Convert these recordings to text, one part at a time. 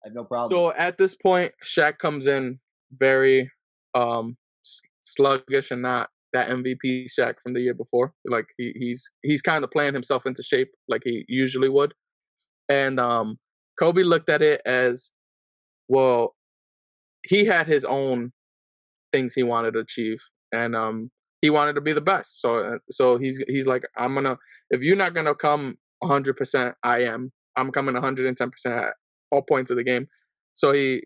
I have no problem. So at this point, Shaq comes in very sluggish and not that MVP Shaq from the year before. Like he's kind of playing himself into shape like he usually would. And Kobe looked at it as, well, he had his own things he wanted to achieve, and he wanted to be the best. So he's like, if you're not gonna come 100%, I'm coming 110% at all points of the game. So he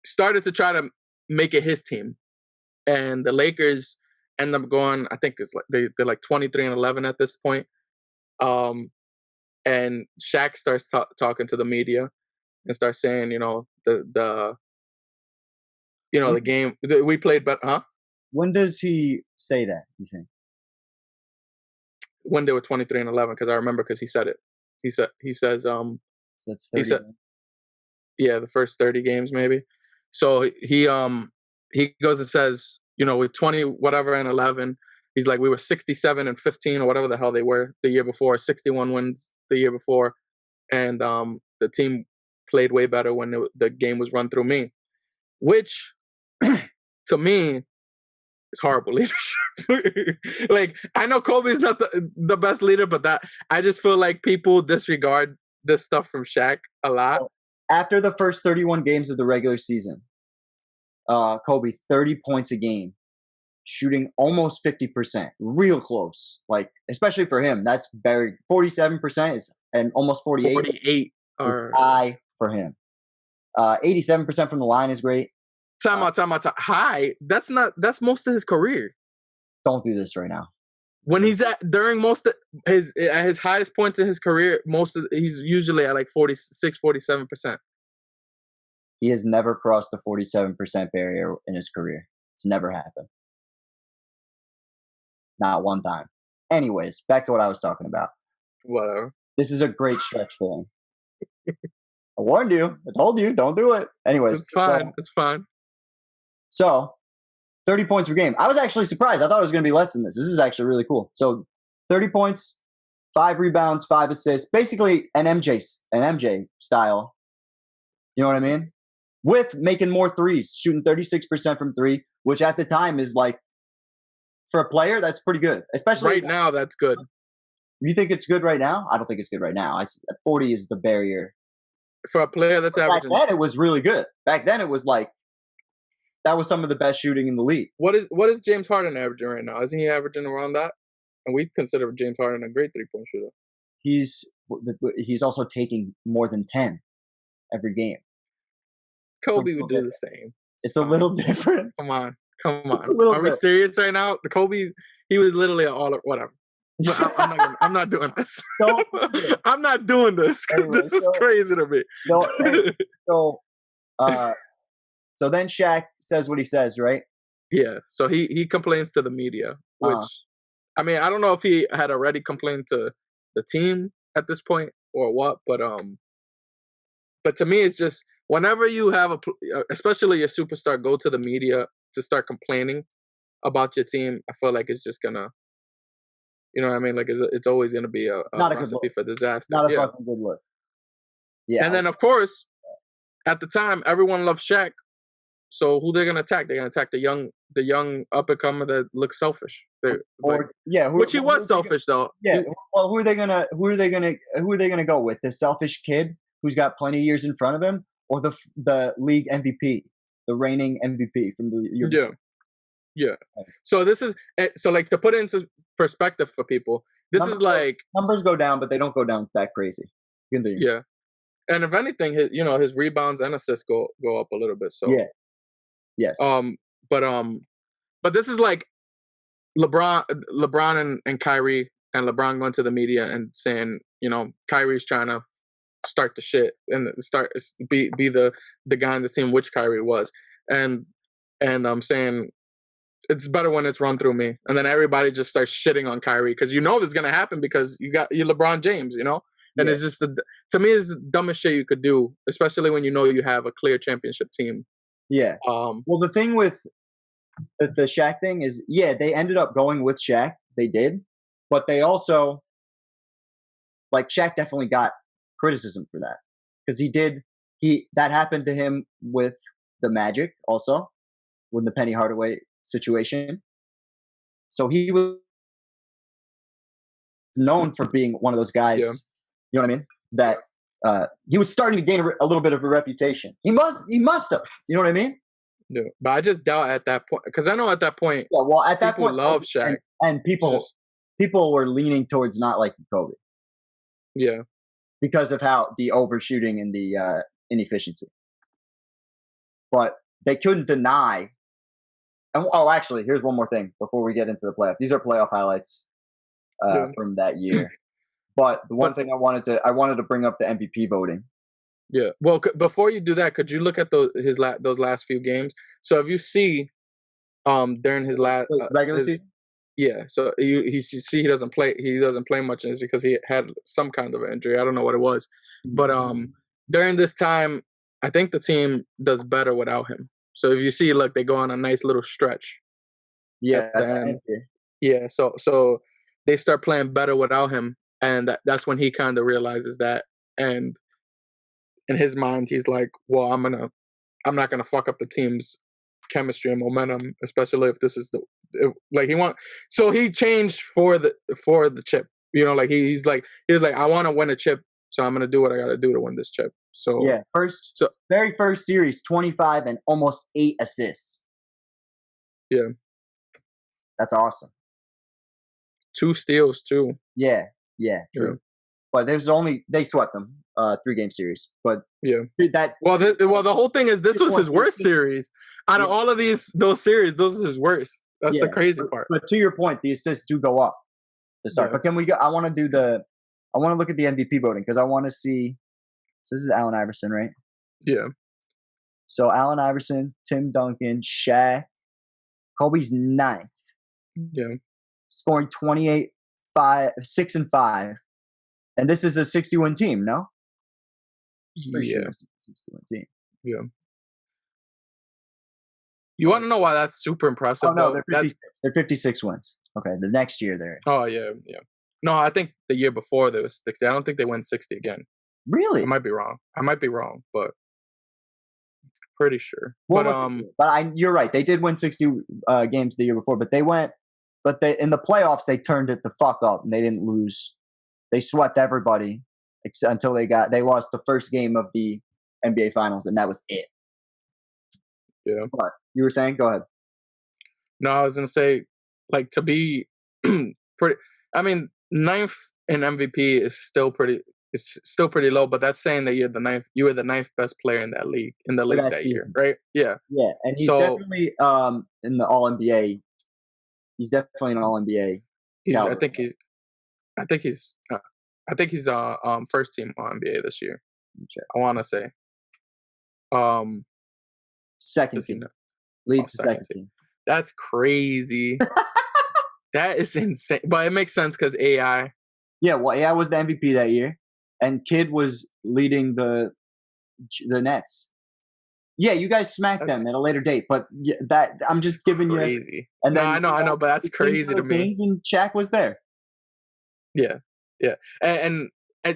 started to try to make it his team, and the Lakers end up going. I think it's like they're like 23-11 at this point. And Shaq starts talking to the media and starts saying, the game we played, but when does he say that, you think? When they were 23-11, because I remember, because he said it. He says So that's 30 yeah, the first 30 games maybe. So he goes and says, with 20 whatever and 11, he's like, we were 67-15 or whatever the hell they were the year before, 61 wins the year before, and the team played way better when the game was run through me, which to me is horrible leadership. Like, I know Kobe's not the best leader, but that I just feel like people disregard this stuff from Shaq a lot. After the first 31 games of the regular season, Kobe 30 points a game, shooting almost 50%, real close. Like, especially for him, that's very 47% and almost 48 is high for him. 87% from the line is great. Time out. High. That's most of his career. Don't do this right now. When he's during most of his highest points in his career, he's usually at like 47%. He has never crossed the 47% barrier in his career. It's never happened. Not one time. Anyways, back to what I was talking about. Whatever. This is a great stretch for him. I warned you. I told you. Don't do it. Anyways. It's fine. It's fine. So, 30 points per game. I was actually surprised. I thought it was going to be less than this. This is actually really cool. So, 30 points, 5 rebounds, 5 assists. Basically, an MJ style. You know what I mean? With making more threes, shooting 36% from 3, which at the time is like, for a player, that's pretty good. Especially right now, that's good. You think it's good right now? I don't think it's good right now. 40 is the barrier. For a player that's averaging. Back then, it was really good. Back then, it was like, that was some of the best shooting in the league. What is James Harden averaging right now? Isn't he averaging around that? And we consider James Harden a great 3-point shooter. He's also taking more than 10 every game. Kobe would do the same. It's a little different. Come on. Are we serious right now? The Kobe, he was literally whatever. I'm not doing this. I'm not doing this because this is crazy to me. So then Shaq says what he says, right? Yeah. So he complains to the media, which I mean, I don't know if he had already complained to the team at this point or what, but to me, it's just whenever you have especially a superstar, go to the media to start complaining about your team, I feel like it's just gonna, you know what I mean? Like it's always gonna be a recipe for disaster. Not a fucking good look. Yeah. And then of course, at the time, everyone loved Shaq. So who they're gonna attack? They're gonna attack the young up and comer that looks selfish. Which he was selfish though. Yeah. Well, who are they gonna go with? The selfish kid who's got plenty of years in front of him, or the league MVP, the reigning MVP from the year? Yeah. So this is like to put it into perspective for people. Numbers go down, but they don't go down that crazy. Yeah. And if anything, his rebounds and assists go up a little bit. So yeah. Yes. But this is like LeBron and Kyrie, and LeBron going to the media and saying, Kyrie's trying to start the shit and be the guy in the team, which Kyrie was, and I'm saying it's better when it's run through me, and then everybody just starts shitting on Kyrie because it's gonna happen because you LeBron James, and it's just to me it's the dumbest shit you could do, especially when you have a clear championship team. Yeah. Well, the thing with the Shaq thing is, they ended up going with Shaq. They did, but they also, like, Shaq definitely got criticism for that because that happened to him with the Magic also with the Penny Hardaway situation. So he was known for being one of those guys. Yeah. You know what I mean? That he was starting to gain a little bit of a reputation. He must have. You know what I mean? Yeah. But I just doubt at that point because I know at that point. Yeah. Well, at that people point, love Shaq, and people were leaning towards not liking Kobe. Yeah. Because of how the overshooting and the inefficiency. But they couldn't deny. And actually, here's one more thing before we get into the playoffs. These are playoff highlights from that year. But the one thing I wanted to bring up the MVP voting. Yeah. Well, before you do that, could you look at those last few games? So if you see, during his last regular season. Yeah. So he doesn't play. He doesn't play much, and it's because he had some kind of injury. I don't know what it was, but during this time, I think the team does better without him. So if you see, look, they go on a nice little stretch. Yeah. Yeah. So they start playing better without him, and that's when he kind of realizes that, and in his mind, he's like, well, I'm not gonna fuck up the team's chemistry and momentum, especially if this is so he changed for the chip. You know, like he's like I want to win a chip, so I'm gonna do what I gotta do to win this chip. So yeah, very first series, 25 and almost 8 assists. Yeah, that's awesome. 2 steals too. Yeah, true. But they swept them 3-game series. But yeah, that the whole thing is this was his worst series out of all of those series. Those is his worst. That's the crazy part. But to your point, the assists do go up to start. Yeah. But can we go? I want to look at the MVP voting because I want to see. So this is Allen Iverson, right? Yeah. So Allen Iverson, Tim Duncan, Shaq, Kobe's 9th. Yeah. Scoring 28, 6 and 5. And this is a 60-win team, no? Yeah. 60-win team. Yeah. You want to know why that's super impressive? Oh, no, they're 56. They're 56 wins. Okay, the next year they're. Oh, yeah. No, I think the year before there was 60. I don't think they went 60 again. Really? I might be wrong, but pretty sure. Well, but you're right. They did win 60 games the year before, but in the playoffs they turned it the fuck up and they didn't lose. They swept everybody until they lost the first game of the NBA Finals, and that was it. Yeah. But you were saying? Go ahead. No, I was gonna say, like, to be pretty. I mean, 9th in MVP is still pretty. It's still pretty low, but that's saying that you were the 9th best player in that league that year, right? Yeah. Yeah, and he's definitely in the All NBA. He's definitely an All NBA. I think he's first team All NBA this year. I want to say. Second team. Leads the second team. That's crazy. That is insane, but it makes sense because AI. Yeah, well, AI was the MVP that year, and Kidd was leading the Nets. Yeah, you guys smacked them at a later date, but that I'm just giving you crazy. And then I know, but that's crazy to me. And Shaq was there. Yeah, and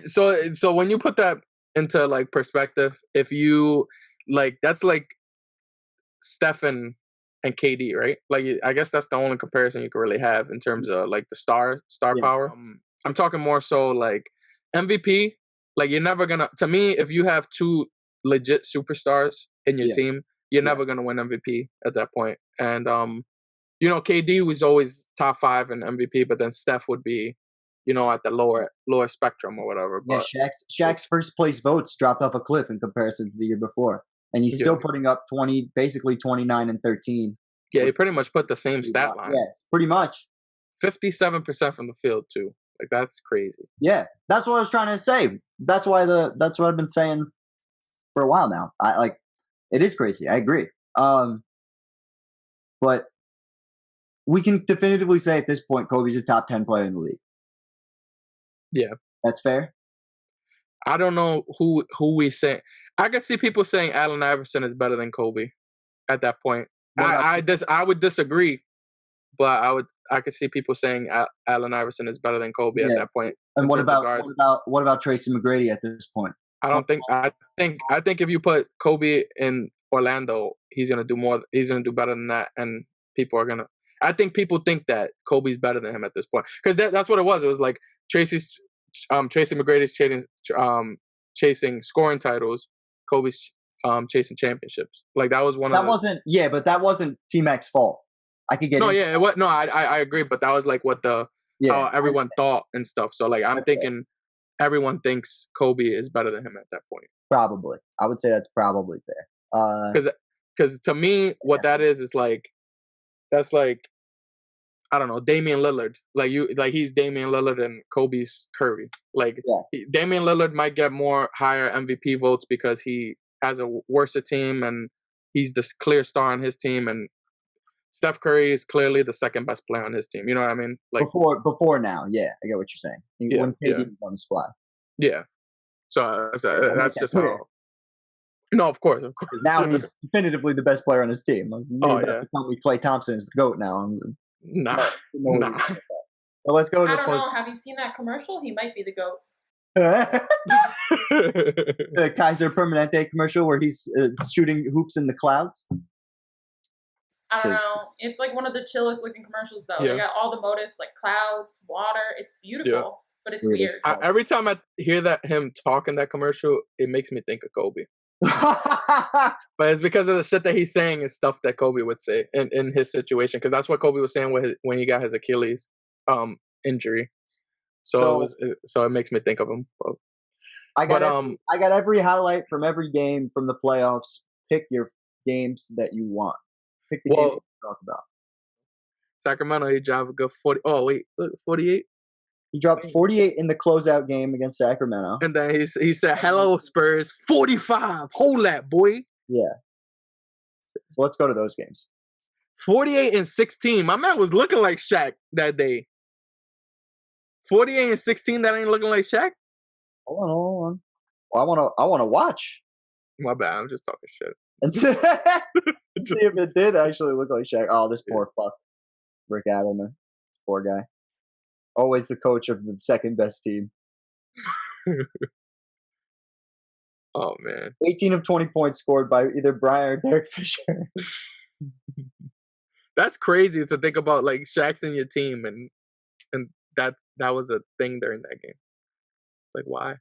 so when you put that into like perspective, if you like, that's like Stephen and KD, right? Like, I guess that's the only comparison you can really have in terms of like the star power. I'm talking more so like MVP. Like, you're never gonna. To me, if you have 2 legit superstars in your team, you're never gonna win MVP at that point. And KD was always top 5 in MVP, but then Steph would be, at the lower spectrum or whatever. But Shaq's first place votes dropped off a cliff in comparison to the year before. And he's still putting up 29 and 13. Yeah, he pretty much put the same stat line. Yes, pretty much. 57% from the field too. Like, that's crazy. Yeah, that's what I was trying to say. That's what I've been saying for a while now. It is crazy. I agree. But we can definitively say at this point, Kobe's a top 10 player in the league. Yeah, that's fair. I don't know who we say. I can see people saying Allen Iverson is better than Kobe at that point. I would disagree, but I could see people saying Allen Iverson is better than Kobe at that point. And what about Tracy McGrady at this point? I think if you put Kobe in Orlando, he's gonna do more. He's gonna do better than that, and people are gonna. I think people think that Kobe's better than him at this point because that's what it was. It was like Tracy McGrady's chasing scoring titles. Kobe's chasing championships. Like that was one of. But that wasn't T-Mac's fault. I could get. I agree, but that was like what how everyone thought and stuff. So like I'm thinking. Everyone thinks Kobe is better than him at that point. Probably. I would say that's probably fair. Because to me, what that is like, that's like, I don't know, Damian Lillard. Like he's Damian Lillard and Kobe's Curry. Like Damian Lillard might get higher MVP votes because he has a worse team and he's the clear star on his team, and Steph Curry is clearly the second best player on his team. You know what I mean? Like before now, I get what you're saying. When KD was on the squad. Yeah. So that's just how. No, of course. Because now he's definitively the best player on his team. Klay Thompson is the GOAT now. Nah. Well, let's go to I don't know. Have you seen that commercial? He might be the GOAT. The Kaiser Permanente commercial where he's shooting hoops in the clouds. I don't know. It's like one of the chillest looking commercials, though. They got all the motifs, like clouds, water. It's beautiful, but it's weird. Every time I hear him talk in that commercial, it makes me think of Kobe. But it's because of the shit that he's saying and stuff that Kobe would say in his situation. Because that's what Kobe was saying when he got his Achilles injury. So it makes me think of him. I got every highlight from every game from the playoffs. Pick your games that you want. Pick the game to talk about. Sacramento, he dropped a good 40. Oh, wait, look, 48? He dropped 48 in the closeout game against Sacramento. And then he said, hello, Spurs, 45. Hold that, boy. Yeah. So let's go to those games. 48 and 16. My man was looking like Shaq that day. 48 and 16, that ain't looking like Shaq? Hold on. Well, I want to watch. My bad, I'm just talking shit. And see if it did actually look like Shaq. Oh, this poor fuck. Rick Adelman. This poor guy. Always the coach of the second best team. Oh, man. 18 of 20 points scored by either Bryant or Derek Fisher. That's crazy to think about, like, Shaq's in your team, and that was a thing during that game. Like, why?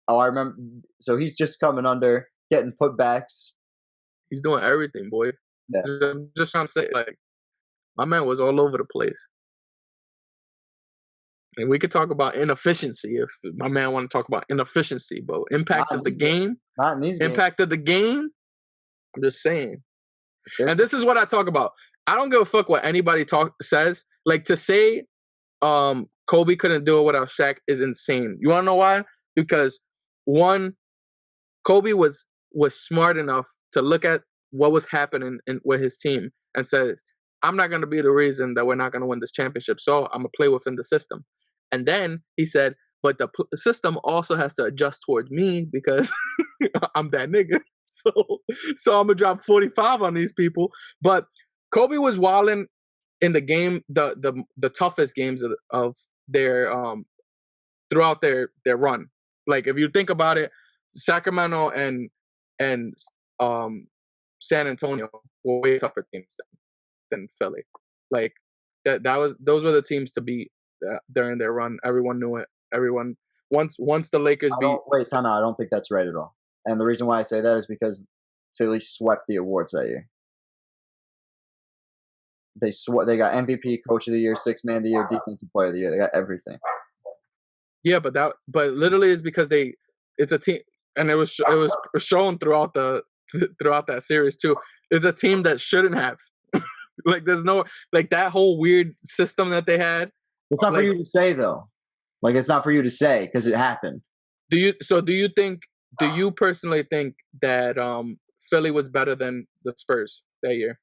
Oh, I remember. So he's just coming under, getting putbacks. He's doing everything, boy. Yeah. I'm just trying to say, like, my man was all over the place. And we could talk about inefficiency if my man want to talk about inefficiency, but impact of the game. Not in these games. Impact of the game. I'm just saying. And this is what I talk about. I don't give a fuck what anybody says. Like, to say Kobe couldn't do it without Shaq is insane. You want to know why? Because one, Kobe was smart enough to look at what was happening with his team and said, I'm not going to be the reason that we're not going to win this championship. So I'm going to play within the system. And then he said, but the system also has to adjust towards me because I'm that nigga. So I'm going to drop 45 on these people. But Kobe was wilding in the game, the toughest games of their throughout their run. Like, if you think about it, Sacramento and San Antonio were way tougher teams than Philly. Like, those were the teams to beat during their run. Everyone knew it. Everyone once the Lakers beat. Wait, time out. I don't think that's right at all. And the reason why I say that is because Philly swept the awards that year. They got MVP, Coach of the Year, Sixth Man of the Year, Defensive Player of the Year. They got everything. Yeah, but literally is because it's a team, and it was shown throughout that series too. It's a team that shouldn't have. Like, there's no, like, that whole weird system that they had. It's not for you to say, though. Like, it's not for you to say because it happened. Do you personally think that Philly was better than the Spurs that year?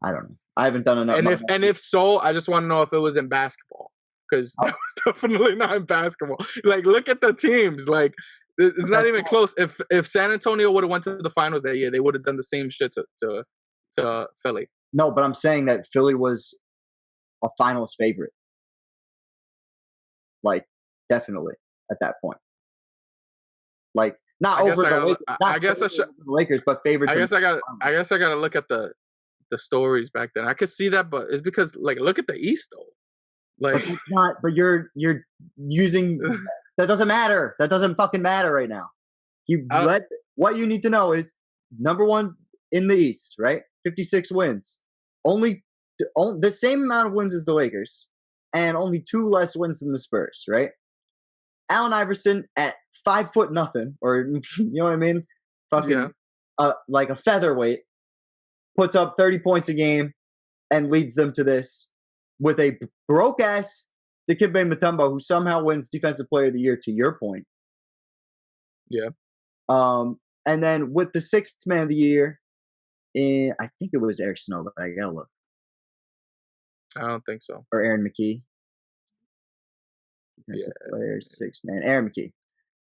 I don't know. I haven't done enough. And if so, I just want to know if it was in basketball, because that was definitely not in basketball. Like, look at the teams. Like, it's not even close. If San Antonio would have went to the finals that year, they would have done the same shit to Philly. No, but I'm saying that Philly was a finals favorite. Like, definitely at that point. Like, not over the Lakers. I guess I should the Lakers, but favored. I guess I got to look at the stories back then. I could see that, but it's because like look at the East though. Like, but it's not. But you're using that doesn't matter. That doesn't fucking matter right now. What you need to know is number one in the East, right? 56 wins. Only the same amount of wins as the Lakers, and only 2 less wins than the Spurs, right? Allen Iverson at 5'0" nothing, or you know what I mean? Fucking like a featherweight, puts up 30 points a game and leads them to this with a broke ass Dikembe Mutombo who somehow wins Defensive Player of the Year. To your point, yeah. And then with the 6th Man of the Year, I think it was Eric Snow, but I gotta look. I don't think so. Or Aaron McKee. Defensive Player, 6th Man, Aaron McKee.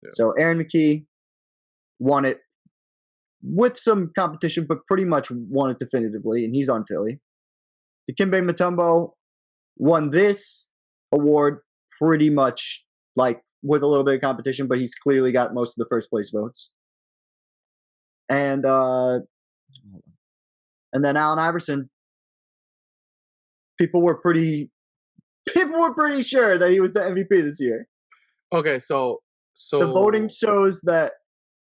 Yeah. So Aaron McKee won it with some competition, but pretty much won it definitively, and he's on Philly. Dikembe Mutombo won this award pretty much like with a little bit of competition, but he's clearly got most of the first place votes. And then Allen Iverson, people were pretty sure that he was the MVP this year. Okay, so the voting shows that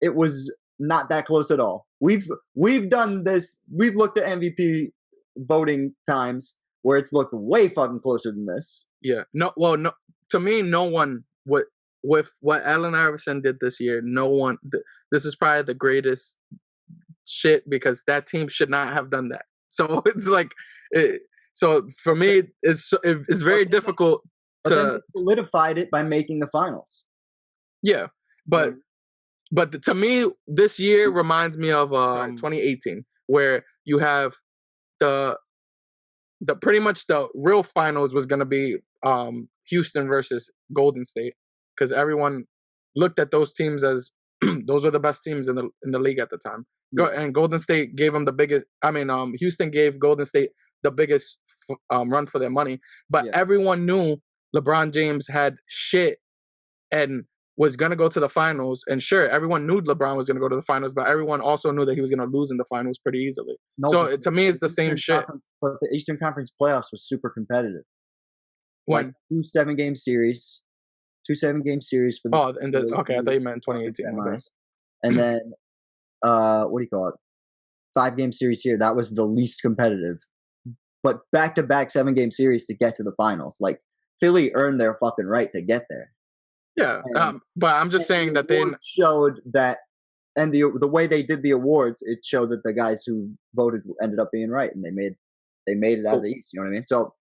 it was not that close at all. We've done this. We've looked at MVP voting times where it's looked way fucking closer than this. Yeah. No. To me, no one with what Allen Iverson did this year. No one. This is probably the greatest shit because that team should not have done that. So it's like, so for me, it's very difficult to. Then they solidified it by making the finals. Yeah, but to me, this year reminds me of 2018, where you have the pretty much the real finals was going to be Houston versus Golden State, because everyone looked at those teams as those were the best teams in the league at the time. And Golden State gave them the biggest. I mean, Houston gave Golden State the biggest run for their money. But everyone knew LeBron James had shit and was going to go to the finals. And sure, everyone knew LeBron was going to go to the finals, but everyone also knew that he was going to lose in the finals pretty easily. So to me, it's the same shit. But the Eastern Conference playoffs was super competitive. When? Like 2 7-game series. 2 7-game series for the. Oh, and okay, I thought you meant 2018. Okay. And then, what do you call it? 5-game series here. That was the least competitive. But back-to-back 7-game series to get to the finals. Like, Philly earned their fucking right to get there. Yeah, but I'm just saying that they showed that, and the way they did the awards, it showed that the guys who voted ended up being right, and they made it out of the East. You know what I mean? So,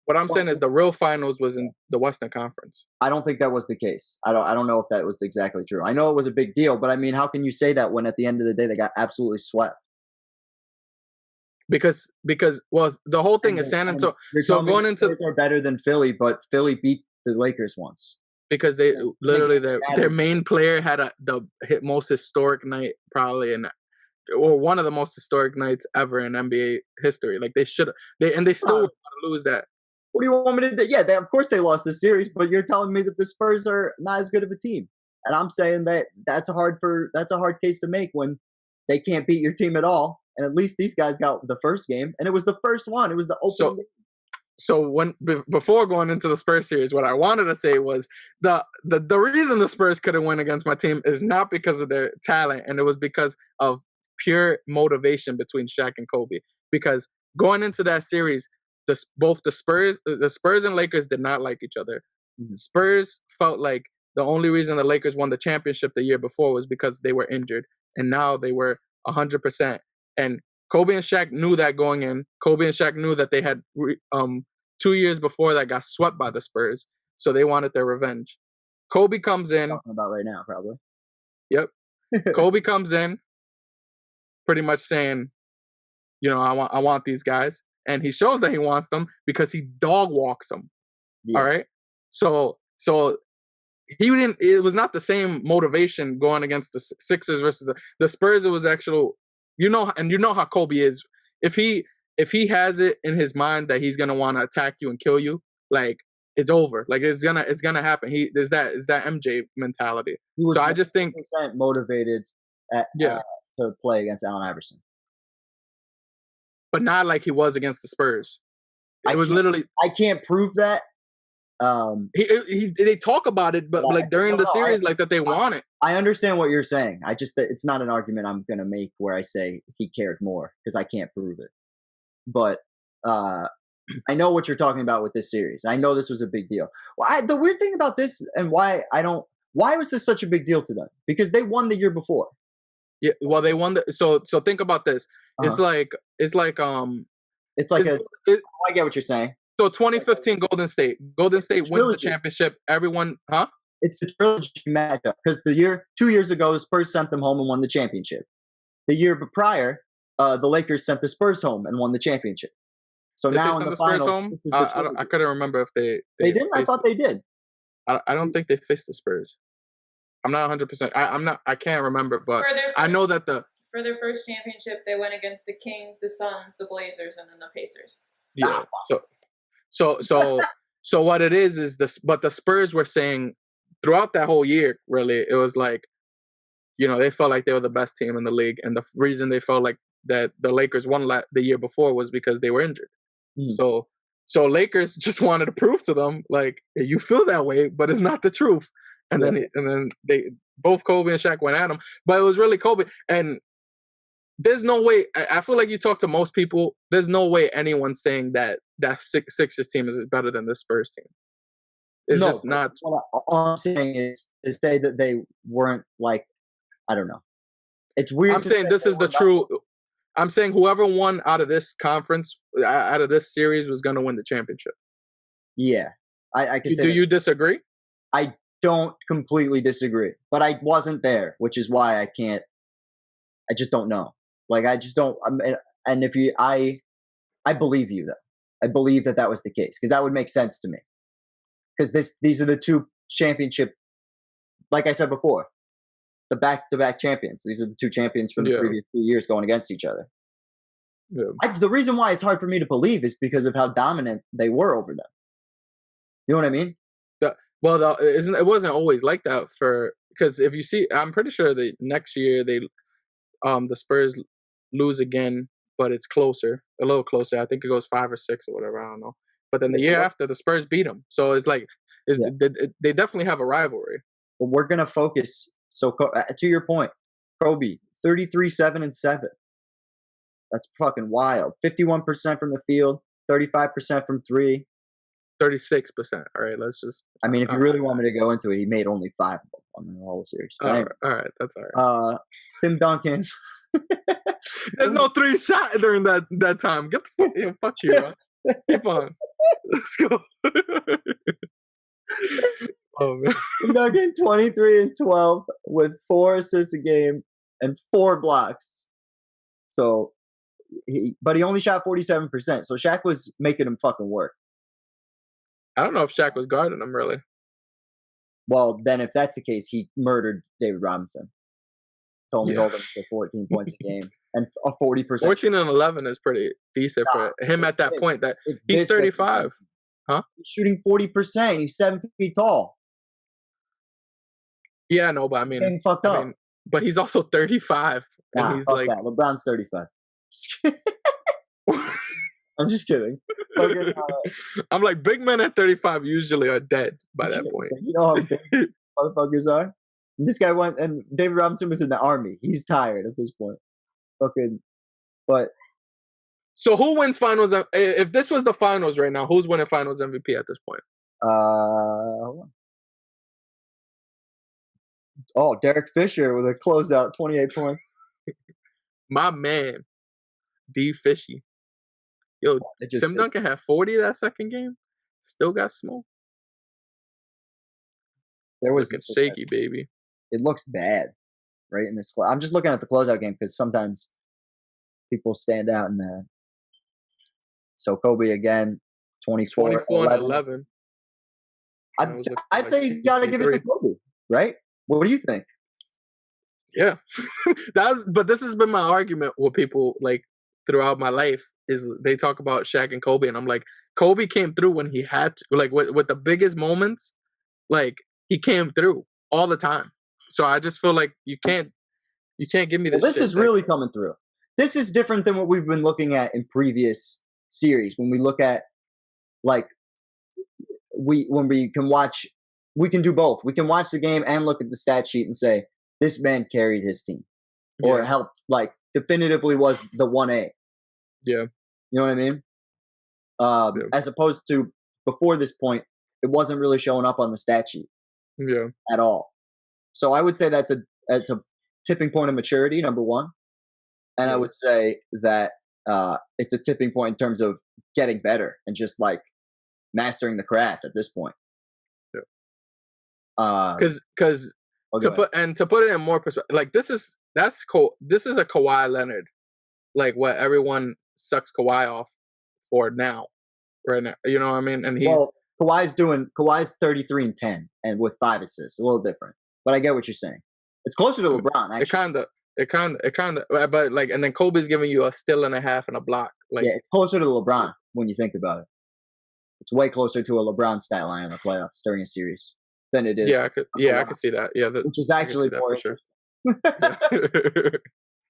what I'm saying is the real finals was in the Western Conference. I don't think that was the case. I don't know if that was exactly true. I know it was a big deal, but I mean, how can you say that when at the end of the day they got absolutely swept? Because the whole thing is San Antonio. So going into are better than Philly, but Philly beat the Lakers once. Because they literally their main player had the most historic night probably or one of the most historic nights ever in NBA history. Like they still were going to lose that. What do you want me to do? Yeah, of course they lost the series, but you're telling me that the Spurs are not as good of a team, and I'm saying that's a hard case to make when they can't beat your team at all. And at least these guys got the first game, and it was the first one. It was the opening game. So before going into the Spurs series, what I wanted to say was the reason the Spurs couldn't win against my team is not because of their talent, and it was because of pure motivation between Shaq and Kobe. Because going into that series, both the Spurs and Lakers did not like each other. Mm-hmm. The Spurs felt like the only reason the Lakers won the championship the year before was because they were injured, and now they were 100%. And Kobe and Shaq knew that going in. Kobe and Shaq knew that they had 2 years before that got swept by the Spurs, so they wanted their revenge. Kobe comes in. Talking about right now, probably. Yep. Kobe comes in, pretty much saying, you know, I want these guys, and he shows that he wants them because he dog walks them. Yeah. All right. So he didn't. It was not the same motivation going against the Sixers versus the Spurs. It was actual. You know how Kobe is. if he has it in his mind that he's gonna want to attack you and kill you, like it's over. Like it's gonna happen. There's that MJ mentality. So I just think motivated to play against Allen Iverson, but not like he was against the Spurs. It was literally. I can't prove that. They talk about it, but like during the series, like that they want it. I understand what you're saying. It's not an argument I'm gonna make where I say he cared more because I can't prove it. But I know what you're talking about with this series. I know this was a big deal. Well, the weird thing about this and why was this such a big deal to them? Because they won the year before. Yeah, well, they won so think about this. Uh-huh. It's like I get what you're saying. So 2015 Golden State wins the championship. Everyone, huh? It's the trilogy matchup because 2 years ago, the Spurs sent them home and won the championship. The year prior, the Lakers sent the Spurs home and won the championship. So did now they in the Spurs finals, home? this is the I couldn't remember if they didn't. I thought they did. I don't think they faced the Spurs. I'm not 100%. I can't remember, but I know that for their first championship, they went against the Kings, the Suns, the Blazers, and then the Pacers. Yeah. So what it is this, but the Spurs were saying throughout that whole year, really, it was like, they felt like they were the best team in the league. And the reason they felt like that the Lakers won the year before was because they were injured. Mm. So Lakers just wanted to prove to them, like, you feel that way, but it's not the truth. And then they both Kobe and Shaq went at him, but it was really Kobe. And there's no way. I feel like you talk to most people. There's no way anyone's saying that Sixers team is better than the Spurs team. It's just not. All I'm saying is to say that they weren't like, I don't know. It's weird. I'm saying this is the true. I'm saying whoever won out of this conference, out of this series, was going to win the championship. Yeah, I can say. Do you disagree? I don't completely disagree, but I wasn't there, which is why I can't. I just don't know. Like, I just don't. And if I believe you though. I believe that was the case because that would make sense to me. Because these are the two championship, like I said before, the back-to-back champions. These are the two champions from the previous 2 years going against each other. Yeah. The reason why it's hard for me to believe is because of how dominant they were over them. You know what I mean? It wasn't always like that because if you see, I'm pretty sure the next year the Spurs lose again, but it's closer, a little closer. I think it goes 5 or 6 or whatever. I don't know. But then the year after, the Spurs beat them. So it's like they definitely have a rivalry. But we're gonna focus. So to your point, Kobe 33-7-7. That's fucking wild. 51% from the field, 35% from three. 36%. All right, let's just. I mean, if you really want me to go into it, he made only 5 of them on the whole series. All right, that's all right. Tim Duncan. There's no 3 shot during that time. Get the fuck you, bro. Keep on. Let's go. Oh man. Tim Duncan 23-12 with 4 assists a game and 4 blocks. So, but he only shot 47%. So Shaq was making him fucking work. I don't know if Shaq was guarding him really. Well, then if that's the case, he murdered David Robinson. To only hold him to 14 points a game and a 40%. 14 and 11 is pretty decent for him at that point. That he's 35, huh? He's shooting 40%. He's 7 feet tall. Yeah, no, but I mean, fucked up. But he's also 35, and he's like that. LeBron's 35. I'm just kidding. I'm like, big men at 35 usually are dead by that point. You know how big motherfuckers are? And this guy went, and David Robinson was in the army. He's tired at this point. But. So who wins finals? If this was the finals right now, who's winning finals MVP at this point? Derek Fisher with a closeout, 28 points. My man, D. Fishy. Yo, Tim Duncan had 40 that second game. Still got smoke. There was looking shaky, baby. It looks bad, right? In this, I'm just looking at the closeout game because sometimes people stand out in that. So Kobe again, 24 and 11. I'd say you got to give it to Kobe, right? What do you think? Yeah, but this has been my argument with people. Like, throughout my life is they talk about Shaq and Kobe, and I'm like, Kobe came through when he had to, like with the biggest moments, like he came through all the time. So I just feel like you can't give me this. Well, this is really coming through. This is different than what we've been looking at in previous series. When we look at like when we can watch, we can do both. We can watch the game and look at the stat sheet and say this man carried his team or helped, like definitively was the 1A. Yeah. You know what I mean? As opposed to before this point, it wasn't really showing up on the stat sheet. Yeah. At all. So I would say that's a tipping point of maturity, number one. And I would say that it's a tipping point in terms of getting better and just like mastering the craft at this point. Because to put it in more perspective, like this is a Kawhi Leonard, like what everyone sucks Kawhi off for right now. You know what I mean? And Kawhi's 33-10 and with 5 assists, a little different. But I get what you're saying. It's closer to LeBron. Actually. It kind of, but like, and then Kobe's giving you a steal and a half and a block. Like, yeah, it's closer to LeBron when you think about it. It's way closer to a LeBron stat line in the playoffs during a series than it is. Yeah, I could see that. Yeah, which is actually more for sure.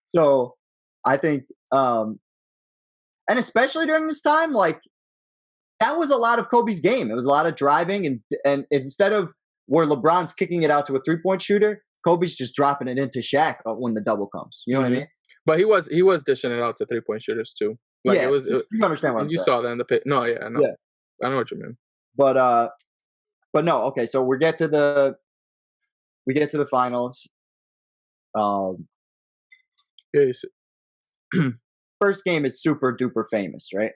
So I think, and especially during this time, like that was a lot of Kobe's game. It was a lot of driving, and instead of where LeBron's kicking it out to a 3-point shooter, Kobe's just dropping it into Shaq when the double comes. You know what I mean? But he was dishing it out to 3-point shooters too. Like you understand what I'm saying. You saw that in the pit. No, yeah, I know. Yeah. I know what you mean. But no, okay. So we get to the finals. First game is super duper famous, right?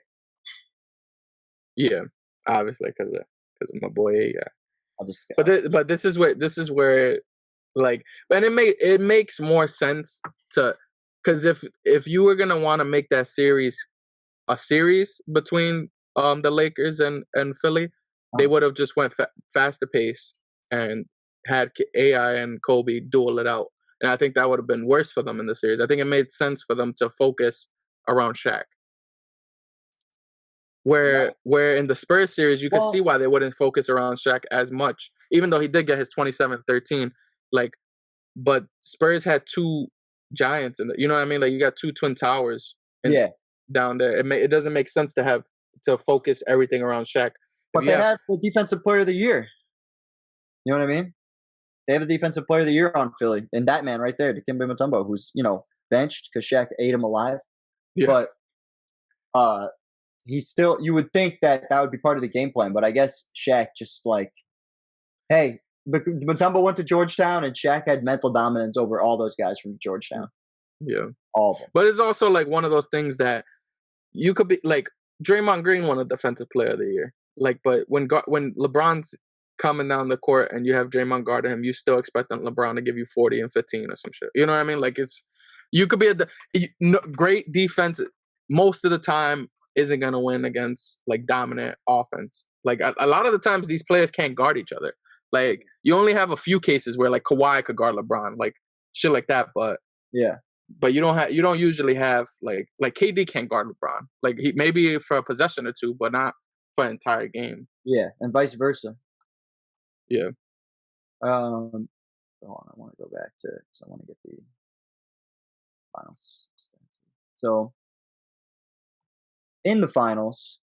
Yeah, obviously because of my boy. Yeah. But this is where like, and it makes more sense to, because if you were gonna want to make that series a series between the Lakers and Philly, they would have just went faster pace and had AI and Kobe duel it out, and I think that would have been worse for them in the series. I think it made sense for them to focus around Shaq. Where in the Spurs series, you can see why they wouldn't focus around Shaq as much, even though he did get his 27-13. Like, but Spurs had 2 giants, and you know what I mean. Like, you got 2 twin towers, down there. It doesn't make sense to focus everything around Shaq. But they have the defensive player of the year. You know what I mean? They have the defensive player of the year on Philly, and that man right there, Dikembe Mutombo, who's benched because Shaq ate him alive. Yeah. But he's still, you would think that would be part of the game plan, but I guess Shaq just like, hey, Mutombo went to Georgetown and Shaq had mental dominance over all those guys from Georgetown. Yeah. All of them. But it's also like one of those things that you could be like, Draymond Green won a defensive player of the year. Like, but when LeBron's coming down the court and you have Draymond guarding him, you still expect LeBron to give you 40 and 15 or some shit. You know what I mean? Like, you could be great defense most of the time isn't going to win against like dominant offense. Like a lot of the times these players can't guard each other. Like you only have a few cases where like Kawhi could guard LeBron, like shit like that. But you don't usually have like KD can't guard LeBron. Like he maybe for a possession or two, but not for an entire game. Yeah. And vice versa. Yeah. Hold on. I want to go back to, because I want to get the finals. So in the finals,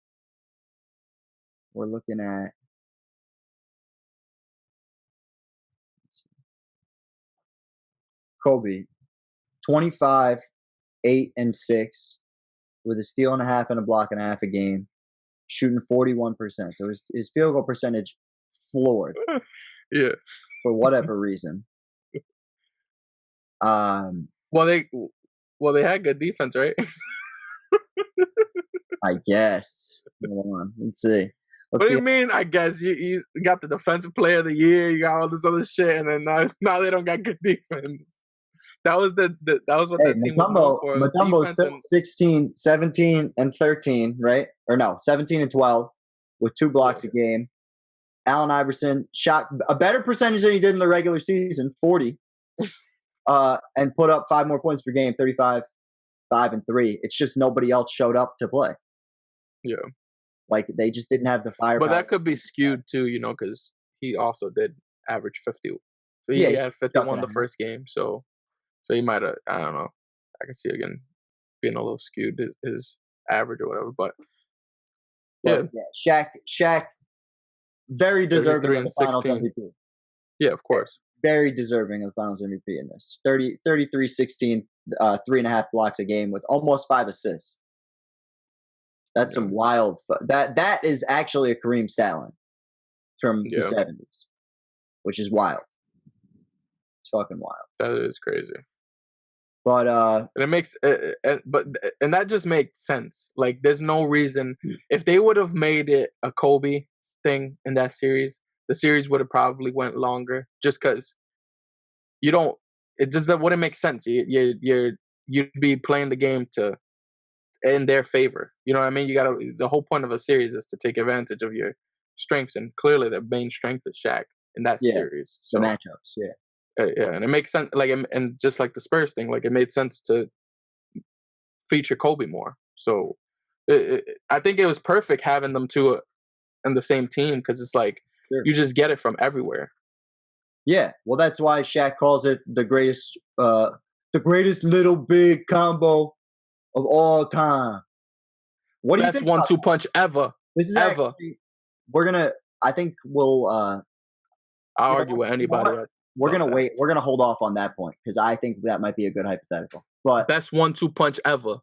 we're looking at Kobe, 25, 8, and 6, with a steal and a half and a block and a half a game, shooting 41%. So his field goal percentage floored. Yeah. For whatever reason. Well, they had good defense, right? I guess. Hold on. Let's see. What do you mean? I guess you got the defensive player of the year. You got all this other shit, and then now they don't got good defense. That was that was what that team was known for. Mutombo still 16, 17, and 13, right? Or no, 17 and 12 with 2 blocks a game. Allen Iverson shot a better percentage than he did in the regular season, 40, and put up 5 more points per game, 35. 5-3. It's just nobody else showed up to play. Yeah. Like they just didn't have the firepower. But that could be skewed too, because he also did average 50. So he had 51 the first game. So he might have, I don't know. I can see again being a little skewed his average or whatever. But Shaq, very deserving of the Finals MVP. Yeah, of course. Very deserving of the Finals MVP in this. 33-16, 3.5 blocks a game with almost 5 assists. That's some wild. That is actually a Kareem stat line from the 70s, which is wild. It's fucking wild. That is crazy. But and it makes, and that just makes sense. Like, there's no reason if they would have made it a Kobe thing in that series, the series would have probably went longer. Just because that wouldn't make sense. You'd be playing the game in their favor. You know what I mean? The whole point of a series is to take advantage of your strengths, and clearly the main strength is Shaq in that series. So, the matchups, and it makes sense. Like, and just like the Spurs thing, like it made sense to feature Kobe more. So, I think it was perfect having them two in the same team because it's like you just get it from everywhere. Yeah, well, that's why Shaq calls it the greatest little big combo of all time. What do you think? Best 1-2 punch ever. This is ever. Actually, I think we'll. I'll argue with anybody. We're gonna wait. We're gonna hold off on that point because I think that might be a good hypothetical. But best 1-2 punch ever.